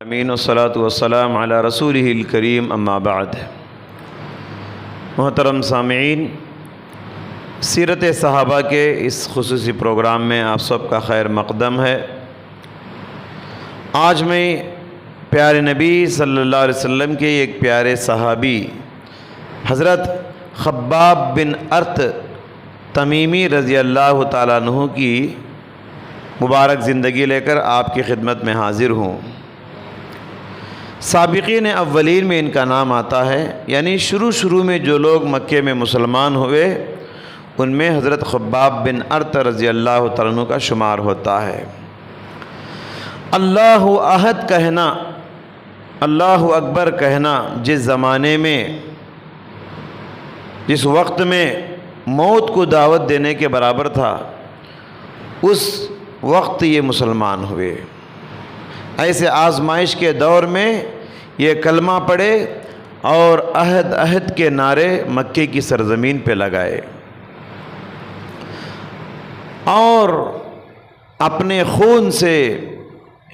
العالمین والصلاة والسلام علی رسولہ الکریم اما بعد۔ محترم سامعین، سیرت صحابہ کے اس خصوصی پروگرام میں آپ سب کا خیر مقدم ہے۔ آج میں پیارے نبی صلی اللہ علیہ وسلم کے ایک پیارے صحابی حضرت خباب بن ارت تمیمی رضی اللہ تعالیٰ عنہ کی مبارک زندگی لے کر آپ کی خدمت میں حاضر ہوں۔ سابقین اولین میں ان کا نام آتا ہے، یعنی شروع میں جو لوگ مکے میں مسلمان ہوئے ان میں حضرت خباب بن ارت رضی اللہ تعالیٰ عنہ کا شمار ہوتا ہے۔ اللہ احد کہنا، اللہ اکبر کہنا جس زمانے میں، جس وقت میں موت کو دعوت دینے کے برابر تھا، اس وقت یہ مسلمان ہوئے۔ ایسے آزمائش کے دور میں یہ کلمہ پڑھے اور عہد عہد کے نعرے مکے کی سرزمین پہ لگائے اور اپنے خون سے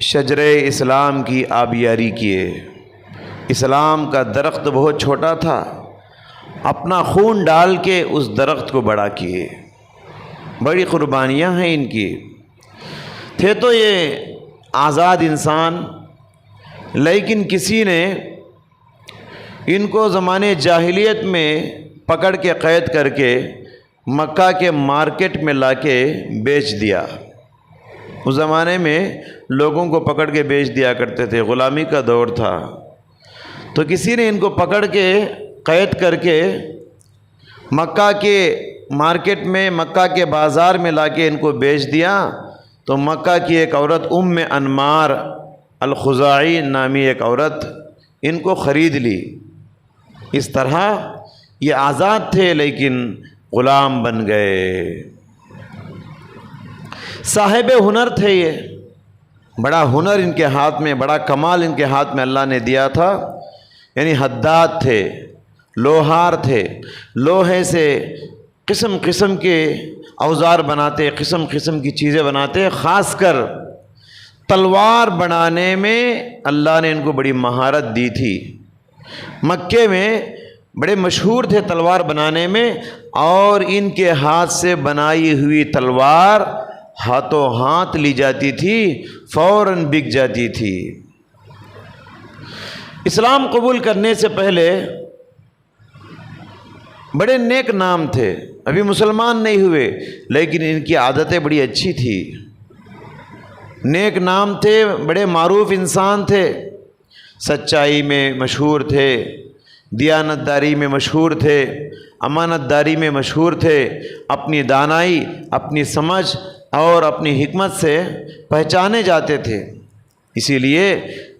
شجر اسلام کی آبیاری کیے۔ اسلام کا درخت بہت چھوٹا تھا، اپنا خون ڈال کے اس درخت کو بڑا کیے۔ بڑی قربانیاں ہیں ان کی۔ تھے تو یہ آزاد انسان، لیکن کسی نے ان کو زمانے جاہلیت میں پکڑ کے قید کر کے مکہ کے مارکیٹ میں لا کے بیچ دیا۔ اس زمانے میں لوگوں کو پکڑ کے بیچ دیا کرتے تھے، غلامی کا دور تھا۔ تو کسی نے ان کو پکڑ کے قید کر کے مکہ کے مارکیٹ میں، مکہ کے بازار میں لا کے ان کو بیچ دیا۔ تو مکہ کی ایک عورت ام انمار الخزاعی نامی ایک عورت ان کو خرید لی۔ اس طرح یہ آزاد تھے لیکن غلام بن گئے۔ صاحب ہنر تھے، یہ بڑا ہنر ان کے ہاتھ میں، بڑا کمال ان کے ہاتھ میں اللہ نے دیا تھا۔ یعنی حداد تھے، لوہار تھے، لوہے سے قسم قسم کے اوزار بناتے، قسم قسم کی چیزیں بناتے۔ خاص کر تلوار بنانے میں اللہ نے ان کو بڑی مہارت دی تھی۔ مکے میں بڑے مشہور تھے تلوار بنانے میں، اور ان کے ہاتھ سے بنائی ہوئی تلوار ہاتھوں ہاتھ لی جاتی تھی، فوراً بک جاتی تھی۔ اسلام قبول کرنے سے پہلے بڑے نیک نام تھے، ابھی مسلمان نہیں ہوئے، لیکن ان کی عادتیں بڑی اچھی تھی۔ نیک نام تھے، بڑے معروف انسان تھے، سچائی میں مشہور تھے، دیانت داری میں مشہور تھے، امانت داری میں مشہور تھے، اپنی دانائی، اپنی سمجھ اور اپنی حکمت سے پہچانے جاتے تھے۔ اسی لیے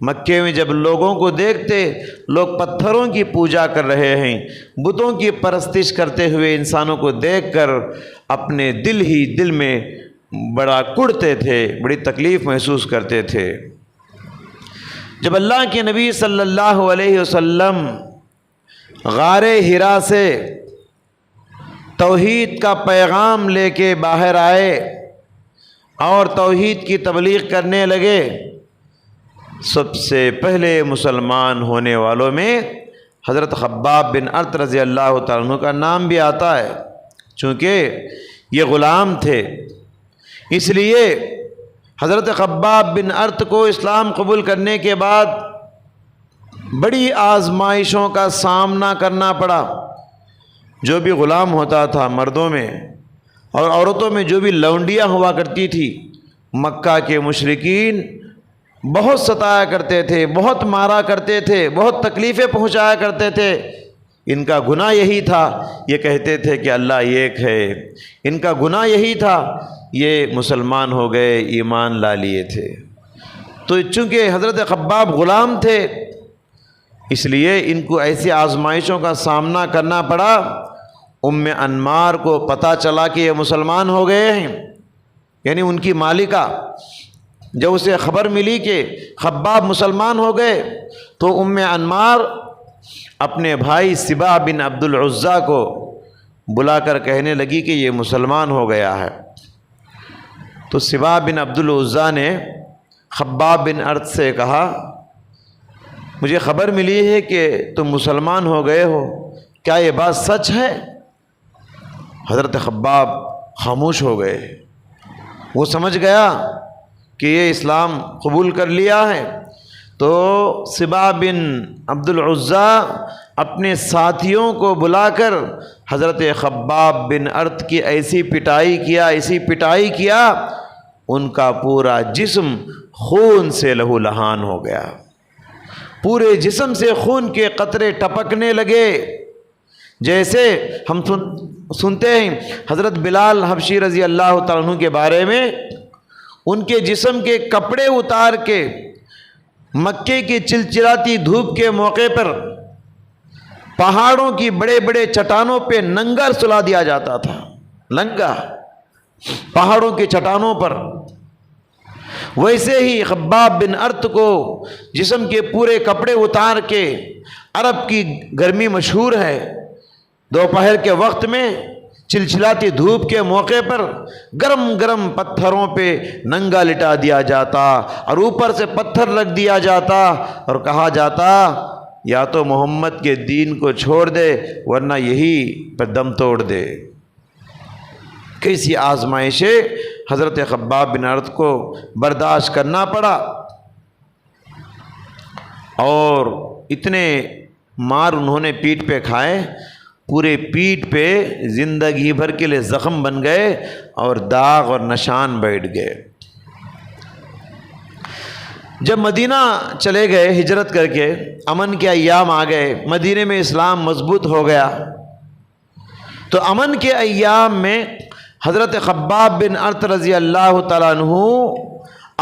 مکے میں جب لوگوں کو دیکھتے، لوگ پتھروں کی پوجا کر رہے ہیں، بتوں کی پرستش کرتے ہوئے انسانوں کو دیکھ کر اپنے دل ہی دل میں بڑا کڑتے تھے، بڑی تکلیف محسوس کرتے تھے۔ جب اللہ کے نبی صلی اللہ علیہ وسلم غار حرا سے توحید کا پیغام لے کے باہر آئے اور توحید کی تبلیغ کرنے لگے، سب سے پہلے مسلمان ہونے والوں میں حضرت خباب بن ارت رضی اللہ تعالیٰ عنہ کا نام بھی آتا ہے۔ چونکہ یہ غلام تھے، اس لیے حضرت خباب بن ارت کو اسلام قبول کرنے کے بعد بڑی آزمائشوں کا سامنا کرنا پڑا۔ جو بھی غلام ہوتا تھا مردوں میں اور عورتوں میں، جو بھی لونڈیاں ہوا کرتی تھی، مکہ کے مشرکین بہت ستایا کرتے تھے، بہت مارا کرتے تھے، بہت تکلیفیں پہنچایا کرتے تھے۔ ان کا گناہ یہی تھا، یہ کہتے تھے کہ اللہ ایک ہے۔ ان کا گناہ یہی تھا، یہ مسلمان ہو گئے، ایمان لا لیے تھے۔ تو چونکہ حضرت خباب غلام تھے، اس لیے ان کو ایسی آزمائشوں کا سامنا کرنا پڑا۔ ام انمار کو پتہ چلا کہ یہ مسلمان ہو گئے ہیں، یعنی ان کی مالکہ، جب اسے خبر ملی کہ خباب مسلمان ہو گئے تو ام انمار اپنے بھائی سبا بن عبد العزیٰ کو بلا کر کہنے لگی کہ یہ مسلمان ہو گیا ہے۔ تو سبا بن عبد العزیٰ نے خباب بن ارت سے کہا مجھے خبر ملی ہے کہ تم مسلمان ہو گئے ہو، کیا یہ بات سچ ہے؟ حضرت خباب خاموش ہو گئے۔ وہ سمجھ گیا کہ یہ اسلام قبول کر لیا ہے۔ تو سبا بن عبد العزیٰ اپنے ساتھیوں کو بلا کر حضرت خباب بن ارت کی ایسی پٹائی کیا ان کا پورا جسم خون سے لہو لہان ہو گیا، پورے جسم سے خون کے قطرے ٹپکنے لگے۔ جیسے ہم سنتے ہیں حضرت بلال حبشی رضی اللہ تعالیٰ عنہ کے بارے میں، ان کے جسم کے کپڑے اتار کے مکے کی چلچلاتی دھوپ کے موقع پر پہاڑوں کی بڑے بڑے چٹانوں پہ ننگا سلا دیا جاتا تھا، ننگا پہاڑوں کی چٹانوں پر۔ ویسے ہی خباب بن ارت کو جسم کے پورے کپڑے اتار کے، عرب کی گرمی مشہور ہے، دوپہر کے وقت میں چلچلاتی دھوپ کے موقع پر گرم گرم پتھروں پہ ننگا لٹا دیا جاتا اور اوپر سے پتھر رکھ دیا جاتا اور کہا جاتا یا تو محمد کے دین کو چھوڑ دے ورنہ یہی پر دم توڑ دے۔ کیسی آزمائشیں حضرت خباب بن ارت کو برداشت کرنا پڑا، اور اتنے مار انہوں نے پیٹھ پہ کھائے، پورے پیٹھ پہ زندگی بھر کے لیے زخم بن گئے اور داغ اور نشان بیٹھ گئے۔ جب مدینہ چلے گئے ہجرت کر کے، امن کے ایام آ گئے، مدینے میں اسلام مضبوط ہو گیا، تو امن کے ایام میں حضرت خباب بن ارت رضی اللہ تعالیٰ عنہ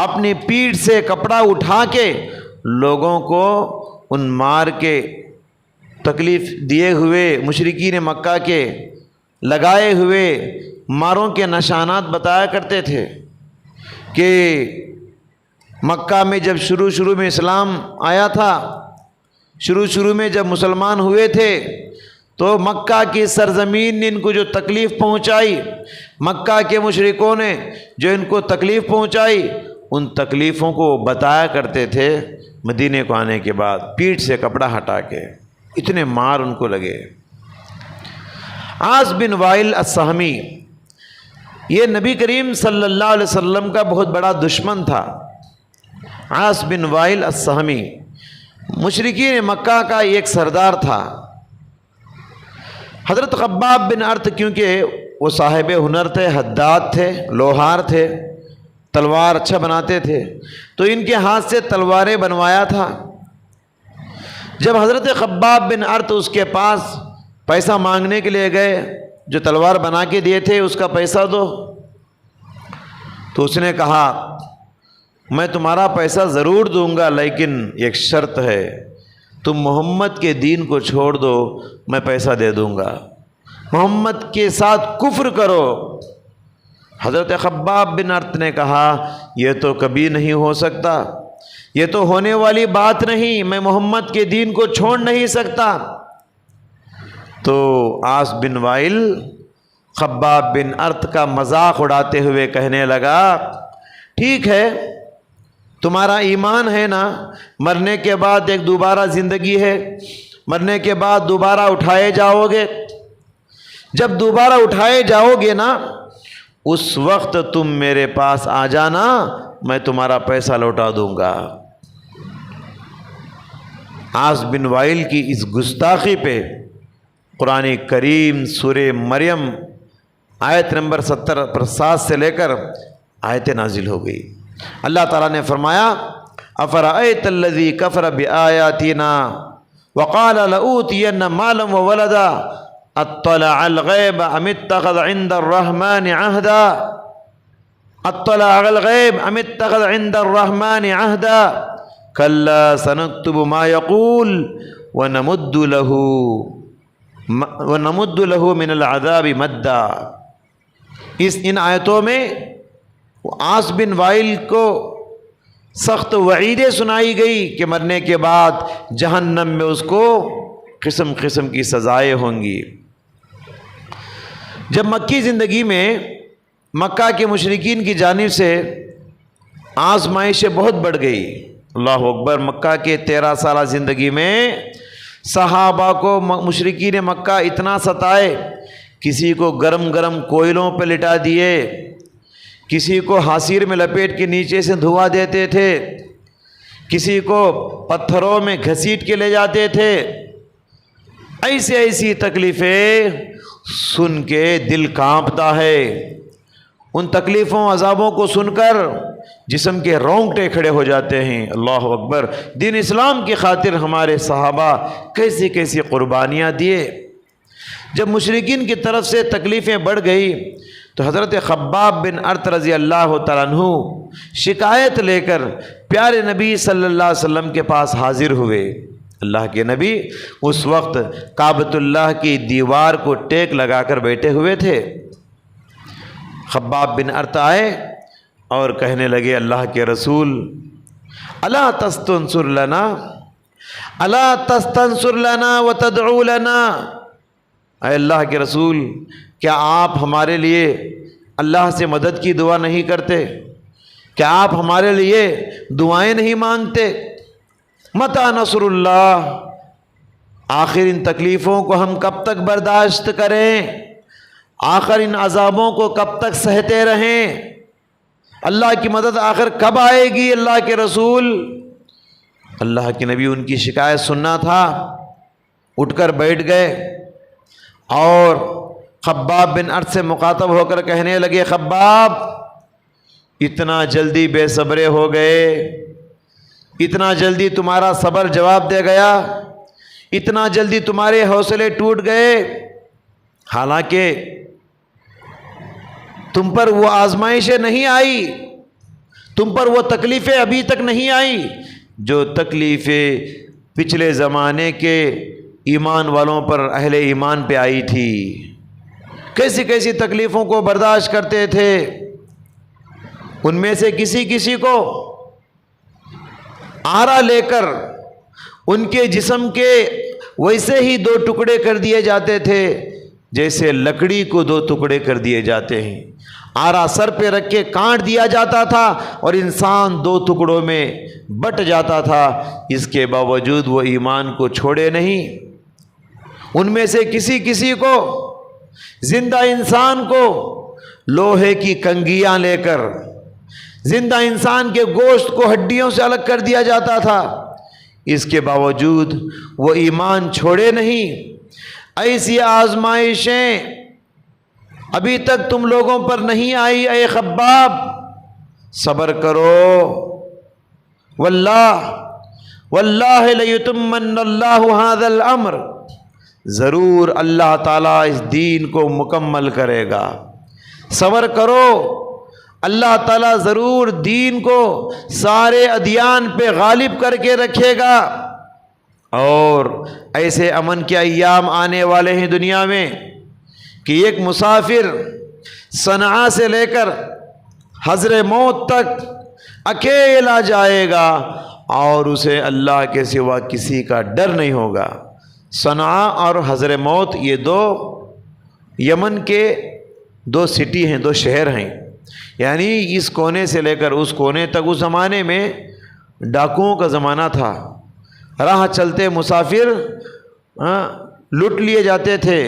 اپنی پیٹھ سے کپڑا اٹھا کے لوگوں کو ان مار کے تکلیف دیے ہوئے مشرکین مکہ کے لگائے ہوئے ماروں کے نشانات بتایا کرتے تھے کہ مکہ میں جب شروع میں اسلام آیا تھا، شروع میں جب مسلمان ہوئے تھے تو مکہ کی سرزمین نے ان کو جو تکلیف پہنچائی، مکہ کے مشرکوں نے جو ان کو تکلیف پہنچائی، ان تکلیفوں کو بتایا کرتے تھے مدینے کو آنے کے بعد، پیٹھ سے کپڑا ہٹا کے۔ اتنے مار ان کو لگے۔ عاص بن وائل السہمی، یہ نبی کریم صلی اللہ علیہ وسلم کا بہت بڑا دشمن تھا۔ عاص بن وائل السہمی مشرکین مکہ کا ایک سردار تھا۔ حضرت خباب بن ارت کیونکہ وہ صاحب ہنر تھے، حداد تھے، لوہار تھے، تلوار اچھا بناتے تھے، تو ان کے ہاتھ سے تلواریں بنوایا تھا۔ جب حضرت خباب بن ارت اس کے پاس پیسہ مانگنے کے لیے گئے، جو تلوار بنا کے دیے تھے اس کا پیسہ دو، تو اس نے کہا میں تمہارا پیسہ ضرور دوں گا لیکن ایک شرط ہے، تم محمد کے دین کو چھوڑ دو، میں پیسہ دے دوں گا، محمد کے ساتھ کفر کرو۔ حضرت خباب بن ارت نے کہا یہ تو کبھی نہیں ہو سکتا، یہ تو ہونے والی بات نہیں، میں محمد کے دین کو چھوڑ نہیں سکتا۔ تو عاص بن وائل خباب بن ارت کا مذاق اڑاتے ہوئے کہنے لگا ٹھیک ہے، تمہارا ایمان ہے نا، مرنے کے بعد ایک دوبارہ زندگی ہے، مرنے کے بعد دوبارہ اٹھائے جاؤ گے، جب دوبارہ اٹھائے جاؤ گے نا اس وقت تم میرے پاس آ جانا، میں تمہارا پیسہ لوٹا دوں گا۔ عاص بن وائل کی اس گستاخی پہ قرآن کریم سورہ مریم آیت نمبر 7 سے لے کر آیتیں نازل ہو گئی۔ اللہ تعالیٰ نے فرمایا افرأیت الذی کفر بآیاتنا وقال لأوتین مالا وولدا اطلع الغیب ام اتخذ عند الرحمن عہدا، اطلع الغیب ام اتخذ عند الرحمن عہدا کلا سنکتب ما یقول ونمد له من العذاب مدا۔ ان آیتوں میں عاص بن وائل کو سخت وعیدیں سنائی گئی کہ مرنے کے بعد جہنم میں اس کو قسم قسم کی سزائیں ہوں گی۔ جب مکی زندگی میں مکہ کے مشرکین کی جانب سے آزمائشیں بہت بڑھ گئی، اللہ اکبر. مکہ کے 13 سالہ زندگی میں صحابہ کو مشرکین مکہ اتنا ستائے، کسی کو گرم گرم کوئلوں پہ لٹا دیے، کسی کو حصیر میں لپیٹ کے نیچے سے دھواں دیتے تھے، کسی کو پتھروں میں گھسیٹ کے لے جاتے تھے. ایسی تکلیفیں سن کے دل کانپتا ہے. ان تکلیفوں عذابوں کو سن کر جسم کے رونگٹے کھڑے ہو جاتے ہیں. اللہ اکبر. دین اسلام کی خاطر ہمارے صحابہ کیسی کیسی قربانیاں دیے. جب مشرکین کی طرف سے تکلیفیں بڑھ گئی تو حضرت خباب بن ارت رضی اللہ تعالیٰ عنہ شکایت لے کر پیارے نبی صلی اللہ علیہ وسلم کے پاس حاضر ہوئے. اللہ کے نبی اس وقت کعبۃ اللہ کی دیوار کو ٹیک لگا کر بیٹھے ہوئے تھے. خباب بن ارت آئے اور کہنے لگے اللہ کے رسول الا تستنصر لنا الا تستنصر لنا وتدعو لنا. اے اللہ کے رسول، کیا آپ ہمارے لیے اللہ سے مدد کی دعا نہیں کرتے؟ کیا آپ ہمارے لیے دعائیں نہیں مانگتے؟ متی نصر اللہ. آخر ان تکلیفوں کو ہم کب تک برداشت کریں؟ آخر ان عذابوں کو کب تک سہتے رہیں؟ اللہ کی مدد آخر کب آئے گی اللہ کے رسول؟ اللہ کے نبی ان کی شکایت سننا تھا، اٹھ کر بیٹھ گئے اور خباب بن ارت سے مخاطب ہو کر کہنے لگے خباب، اتنا جلدی بے صبرے ہو گئے، اتنا جلدی تمہارا صبر جواب دے گیا، اتنا جلدی تمہارے حوصلے ٹوٹ گئے، حالانکہ تم پر وہ آزمائشیں نہیں آئی، تم پر وہ تکلیفیں ابھی تک نہیں آئی جو تکلیفیں پچھلے زمانے کے ایمان والوں پر، اہل ایمان پہ آئی تھی. کیسی کیسی تکلیفوں کو برداشت کرتے تھے. ان میں سے کسی کو آرا لے کر ان کے جسم کے ویسے ہی 2 ٹکڑے کر دیے جاتے تھے جیسے لکڑی کو 2 ٹکڑے کر دیے جاتے ہیں. آرا سر پہ رکھ کے کاٹ دیا جاتا تھا اور انسان 2 ٹکڑوں میں بٹ جاتا تھا. اس کے باوجود وہ ایمان کو چھوڑے نہیں. ان میں سے کسی کو زندہ انسان کو لوہے کی کنگیاں لے کر زندہ انسان کے گوشت کو ہڈیوں سے الگ کر دیا جاتا تھا. اس کے باوجود وہ ایمان چھوڑے نہیں. ایسی آزمائشیں ابھی تک تم لوگوں پر نہیں آئی. اے خباب، صبر کرو. واللہ لیتمن اللہ ھذا الامر، ضرور اللہ تعالیٰ اس دین کو مکمل کرے گا. صبر کرو، اللہ تعالیٰ ضرور دین کو سارے ادیان پہ غالب کر کے رکھے گا. اور ایسے امن کے ایام آنے والے ہیں دنیا میں کہ ایک مسافر صنعاء سے لے کر حضر موت تک اکیلا جائے گا اور اسے اللہ کے سوا کسی کا ڈر نہیں ہوگا. صنعاء اور حضر موت یہ 2 یمن کے 2 سٹی ہیں، 2 شہر ہیں. یعنی اس کونے سے لے کر اس کونے تک. اس زمانے میں ڈاکوؤں کا زمانہ تھا. راہ چلتے مسافر لوٹ لیے جاتے تھے،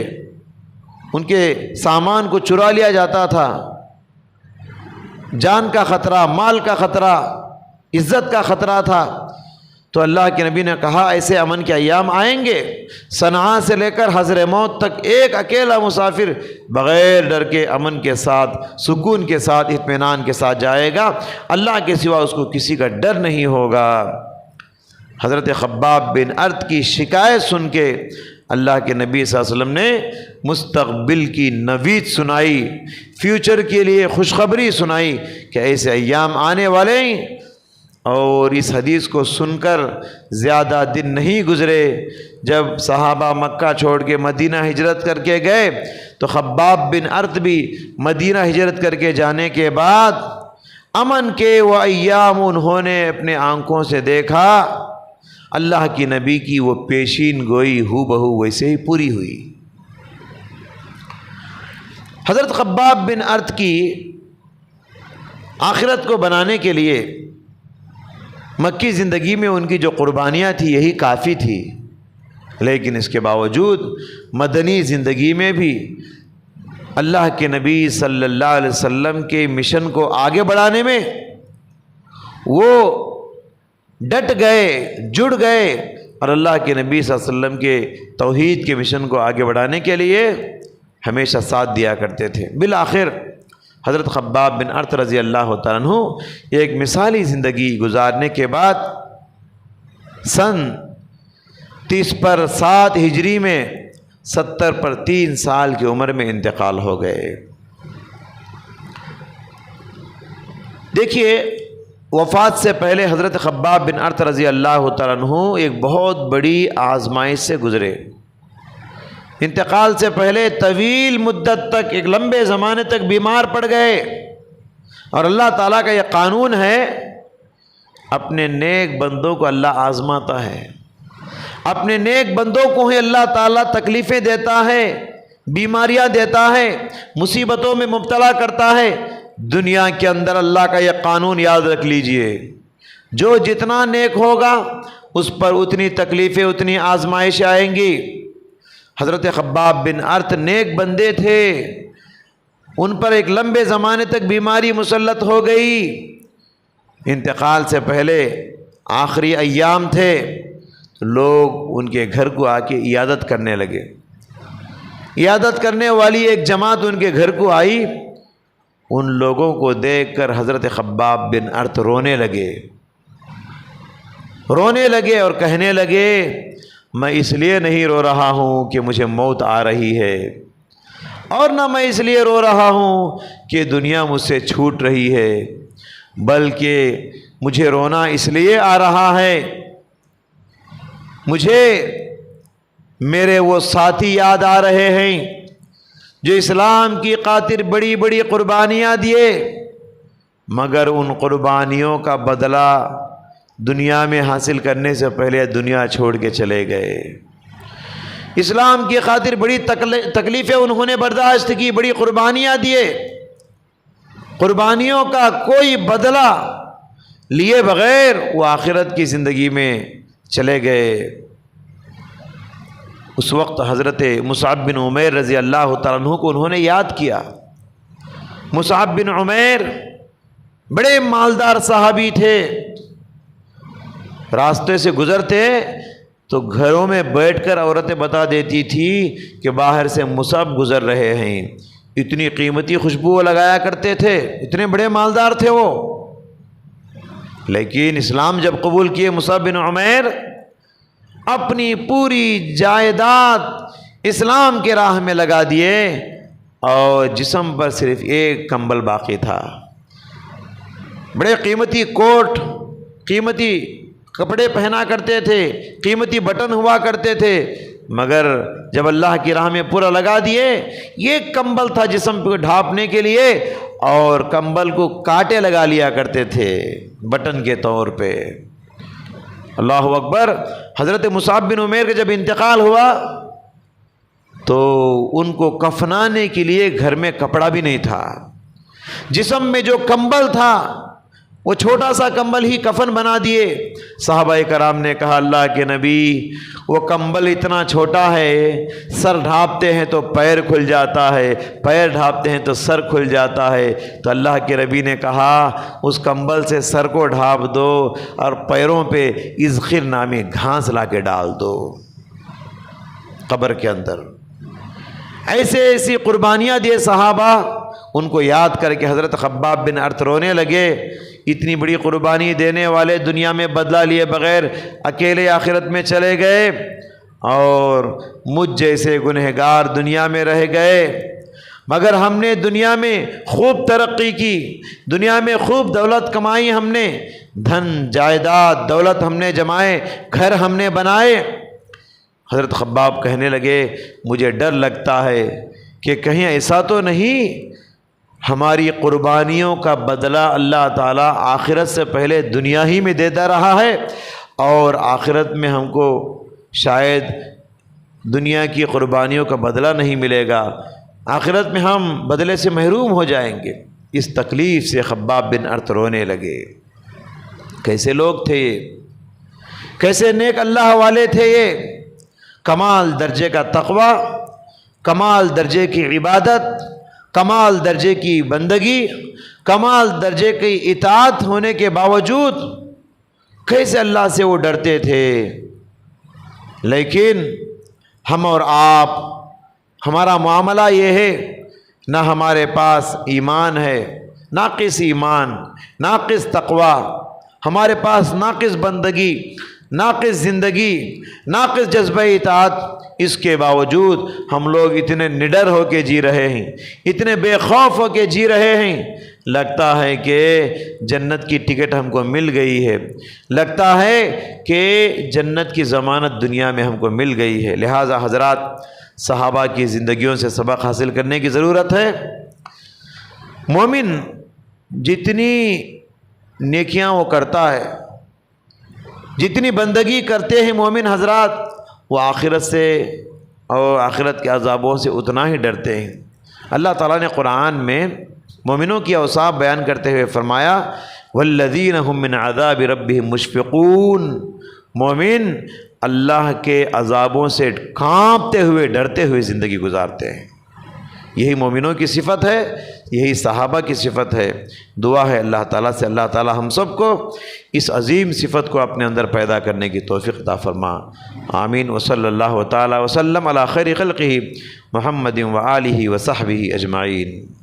ان کے سامان کو چرا لیا جاتا تھا. جان کا خطرہ، مال کا خطرہ، عزت کا خطرہ تھا. تو اللہ کے نبی نے کہا ایسے امن کے ایام آئیں گے. صنعاء سے لے کر حضر موت تک ایک اکیلا مسافر بغیر ڈر کے، امن کے ساتھ، سکون کے ساتھ، اطمینان کے ساتھ جائے گا. اللہ کے سوا اس کو کسی کا ڈر نہیں ہوگا. حضرت خباب بن ارت کی شکایت سن کے اللہ کے نبی صلی اللہ علیہ وسلم نے مستقبل کی نوید سنائی، فیوچر کے لیے خوشخبری سنائی کہ ایسے ایام آنے والے ہیں. اور اس حدیث کو سن کر زیادہ دن نہیں گزرے جب صحابہ مکہ چھوڑ کے مدینہ ہجرت کر کے گئے تو خباب بن ارت بھی مدینہ ہجرت کر کے جانے کے بعد امن کے وہ ایام انہوں نے اپنے آنکھوں سے دیکھا. اللہ کی نبی کی وہ پیشین گوئی ہو بہو ویسے ہی پوری ہوئی. حضرت خباب بن ارت کی آخرت کو بنانے کے لیے مکی زندگی میں ان کی جو قربانیاں تھیں یہی کافی تھی، لیکن اس کے باوجود مدنی زندگی میں بھی اللہ کے نبی صلی اللہ علیہ وسلم کے مشن کو آگے بڑھانے میں وہ ڈٹ گئے، جڑ گئے، اور اللہ کے نبی صلی اللہ علیہ وسلم کے توحید کے مشن کو آگے بڑھانے کے لیے ہمیشہ ساتھ دیا کرتے تھے۔ بالآخر حضرت خباب بن ارت رضی اللہ تعالیٰ عنہ ایک مثالی زندگی گزارنے کے بعد سن 30 پر 7 ہجری میں 70 پر 3 سال کی عمر میں انتقال ہو گئے۔ دیکھیے، وفات سے پہلے حضرت خباب بن ارت رضی اللہ تعالیٰ عنہ ایک بہت بڑی آزمائش سے گزرے۔ انتقال سے پہلے طویل مدت تک، ایک لمبے زمانے تک بیمار پڑ گئے، اور اللہ تعالیٰ کا یہ قانون ہے، اپنے نیک بندوں کو اللہ آزماتا ہے، اپنے نیک بندوں کو ہی اللہ تعالیٰ تکلیفیں دیتا ہے، بیماریاں دیتا ہے، مصیبتوں میں مبتلا کرتا ہے۔ دنیا کے اندر اللہ کا یہ قانون یاد رکھ لیجئے، جو جتنا نیک ہوگا اس پر اتنی تکلیفیں، اتنی آزمائش آئیں گی۔ حضرت خباب بن ارت نیک بندے تھے، ان پر ایک لمبے زمانے تک بیماری مسلط ہو گئی۔ انتقال سے پہلے آخری ایام تھے، لوگ ان کے گھر کو آ کے عیادت کرنے لگے۔ عیادت کرنے والی ایک جماعت ان کے گھر کو آئی، ان لوگوں کو دیکھ کر حضرت خباب بن ارت رونے لگے اور کہنے لگے، میں اس لیے نہیں رو رہا ہوں کہ مجھے موت آ رہی ہے، اور نہ میں اس لیے رو رہا ہوں کہ دنیا مجھ سے چھوٹ رہی ہے، بلکہ مجھے رونا اس لیے آ رہا ہے، مجھے میرے وہ ساتھی یاد آ رہے ہیں جو اسلام کی خاطر بڑی بڑی قربانیاں دیے، مگر ان قربانیوں کا بدلہ دنیا میں حاصل کرنے سے پہلے دنیا چھوڑ کے چلے گئے۔ اسلام کی خاطر بڑی تکلیفیں انہوں نے برداشت کی، بڑی قربانیاں دیے، قربانیوں کا کوئی بدلہ لیے بغیر وہ آخرت کی زندگی میں چلے گئے۔ اس وقت حضرت مصعب بن عمیر رضی اللہ تعالیٰ عنہ کو انہوں نے یاد کیا۔ مصعب بن عمیر بڑے مالدار صحابی تھے، راستے سے گزرتے تو گھروں میں بیٹھ کر عورتیں بتا دیتی تھی کہ باہر سے مصعب گزر رہے ہیں، اتنی قیمتی خوشبو وہ لگایا کرتے تھے، اتنے بڑے مالدار تھے وہ۔ لیکن اسلام جب قبول کیے مصعب بن عمیر، اپنی پوری جائیداد اسلام کے راہ میں لگا دیے، اور جسم پر صرف ایک کمبل باقی تھا۔ بڑے قیمتی کوٹ، قیمتی کپڑے پہنا کرتے تھے، قیمتی بٹن ہوا کرتے تھے، مگر جب اللہ کی راہ میں پورا لگا دیے، یہ کمبل تھا جسم پہ ڈھانپنے کے لیے، اور کمبل کو کانٹے لگا لیا کرتے تھے بٹن کے طور پہ۔ اللہ اکبر۔ حضرت مصعب بن عمیر کا جب انتقال ہوا تو ان کو کفنانے کے لیے گھر میں کپڑا بھی نہیں تھا، جسم میں جو کمبل تھا وہ چھوٹا سا کمبل ہی کفن بنا دیے۔ صحابہ کرام نے کہا، اللہ کے نبی، وہ کمبل اتنا چھوٹا ہے، سر ڈھانپتے ہیں تو پیر کھل جاتا ہے، پیر ڈھانپتے ہیں تو سر کھل جاتا ہے۔ تو اللہ کے نبی نے کہا، اس کمبل سے سر کو ڈھانپ دو اور پیروں پہ اذخر نامی گھاس لا کے ڈال دو قبر کے اندر۔ ایسی قربانیاں دیے صحابہ۔ ان کو یاد کر کے حضرت خباب بن ارت رونے لگے، اتنی بڑی قربانی دینے والے دنیا میں بدلہ لیے بغیر اکیلے آخرت میں چلے گئے، اور مجھ جیسے گنہگار دنیا میں رہ گئے۔ مگر ہم نے دنیا میں خوب ترقی کی، دنیا میں خوب دولت کمائی، ہم نے دھن جائیداد دولت ہم نے جمائے، گھر ہم نے بنائے۔ حضرت خباب کہنے لگے، مجھے ڈر لگتا ہے کہ کہیں ایسا تو نہیں ہماری قربانیوں کا بدلہ اللہ تعالیٰ آخرت سے پہلے دنیا ہی میں دیتا رہا ہے، اور آخرت میں ہم کو شاید دنیا کی قربانیوں کا بدلہ نہیں ملے گا، آخرت میں ہم بدلے سے محروم ہو جائیں گے۔ اس تکلیف سے خباب بن ارت رونے لگے، کیسے لوگ تھے یہ، کیسے نیک اللہ والے تھے یہ، کمال درجے کا تقوی، کمال درجے کی عبادت، کمال درجے کی بندگی، کمال درجے کی اطاعت ہونے کے باوجود کیسے اللہ سے وہ ڈرتے تھے۔ لیکن ہم اور آپ، ہمارا معاملہ یہ ہے، نہ ہمارے پاس ایمان ہے، ناقص ایمان، ناقص تقوی، ہمارے پاس ناقص بندگی، ناقص زندگی، ناقص جذبہ اطاعت، اس کے باوجود ہم لوگ اتنے نڈر ہو کے جی رہے ہیں، اتنے بے خوف ہو کے جی رہے ہیں۔ لگتا ہے کہ جنت کی ٹکٹ ہم کو مل گئی ہے، لگتا ہے کہ جنت کی ضمانت دنیا میں ہم کو مل گئی ہے۔ لہٰذا حضرات، صحابہ کی زندگیوں سے سبق حاصل کرنے کی ضرورت ہے۔ مومن جتنی نیکیاں وہ کرتا ہے، جتنی بندگی کرتے ہیں مومن حضرات، وہ آخرت سے اور آخرت کے عذابوں سے اتنا ہی ڈرتے ہیں۔ اللہ تعالیٰ نے قرآن میں مومنوں کی اوصاف بیان کرتے ہوئے فرمایا والذین هم من عذاب ربهم مشفقون، مومن اللہ کے عذابوں سے کانپتے ہوئے ڈرتے ہوئے زندگی گزارتے ہیں۔ یہی مومنوں کی صفت ہے، یہی صحابہ کی صفت ہے۔ دعا ہے اللہ تعالیٰ سے، اللہ تعالیٰ ہم سب کو اس عظیم صفت کو اپنے اندر پیدا کرنے کی توفیق عطا فرما، آمین۔ وصلی اللہ تعالیٰ وسلم علی خیر خلقہ محمد وآلہ وصحبہ اجمعین۔